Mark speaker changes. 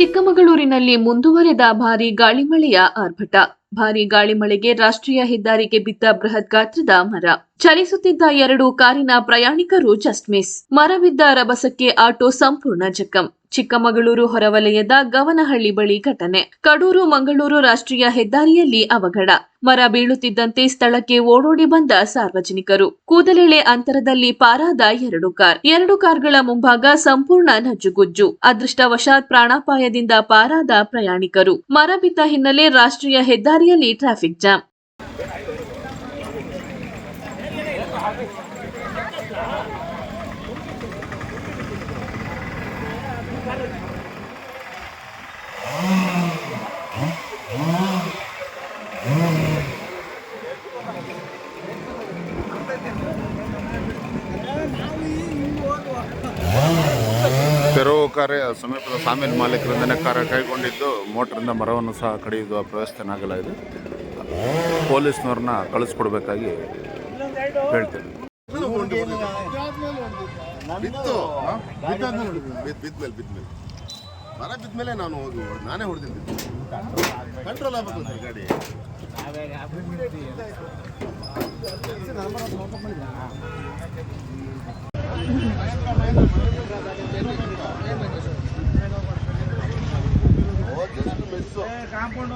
Speaker 1: ಚಿಕ್ಕಮಗಳೂರಿನಲ್ಲಿ ಮುಂದುವರೆದ ಭಾರೀ ಗಾಳಿಮಳೆಯ ಆರ್ಭಟ. ಭಾರೀ ಗಾಳಿಮಳೆಗೆ ರಾಷ್ಟ್ರೀಯ ಹೆದ್ದಾರಿಗೆ ಬಿದ್ದ ಬೃಹತ್ ಗಾತ್ರದ ಮರ. ಚಲಿಸುತ್ತಿದ್ದ 2 ಕಾರಿನ ಪ್ರಯಾಣಿಕರು ಜಸ್ಟ್ ಮಿಸ್. ಮರ ಬಿದ್ದ ರಭಸಕ್ಕೆ ಆಟೋ ಸಂಪೂರ್ಣ ಜಖಂ. ಚಿಕ್ಕಮಗಳೂರು ಹೊರವಲಯದ ಗವನಹಳ್ಳಿ ಬಳಿ ಘಟನೆ. ಕಡೂರು ಮಂಗಳೂರು ರಾಷ್ಟ್ರೀಯ ಹೆದ್ದಾರಿಯಲ್ಲಿ ಅವಘಡ. ಮರ ಬೀಳುತ್ತಿದ್ದಂತೆ ಸ್ಥಳಕ್ಕೆ ಓಡೋಡಿ ಬಂದ ಸಾರ್ವಜನಿಕರು. ಕೂದಲೆಳೆ ಅಂತರದಲ್ಲಿ ಪಾರಾದ 2 ಕಾರ್. 2 ಕಾರ್ಗಳ ಮುಂಭಾಗ ಸಂಪೂರ್ಣ ನಜ್ಜುಗುಜ್ಜು. ಅದೃಷ್ಟವಶಾತ್ ಪ್ರಾಣಾಪಾಯದಿಂದ ಪಾರಾದ ಪ್ರಯಾಣಿಕರು. ಮರ ಬಿದ್ದ ಹಿನ್ನೆಲೆ ರಾಷ್ಟ್ರೀಯ ಹೆದ್ದಾರಿಯಲ್ಲಿ ಟ್ರಾಫಿಕ್ ಜಾಮ್.
Speaker 2: ತೆರವು ಕಾರ್ಯ ಸಮೀಪದ ಸಾಮೀಲ್ ಮಾಲೀಕರಿಂದನೇ ಕಾರ್ಯ ಕೈಗೊಂಡಿದ್ದು ಮೋಟರಿಂದ ಮರವನ್ನು ಸಹ ಕಡಿಯುವ ವ್ಯವಸ್ಥೆನಾಗಲಾಗಿದೆ. ಪೊಲೀಸ್ನವ್ರನ್ನ ಕಳಿಸ್ಕೊಡ್ಬೇಕಾಗಿ ಹೇಳ್ತೇನೆ.
Speaker 3: ಮರ ಬಿದ್ಮೇಲೆ ನಾನು ಹೋಗಿ ನಾನೇ ಹೊಡೆದಿದ್ದು. ಕಂಟ್ರೋಲ್ ಆಗಬೇಕು ಗಾಡಿ. ಕಾಂಪೌಂಡ್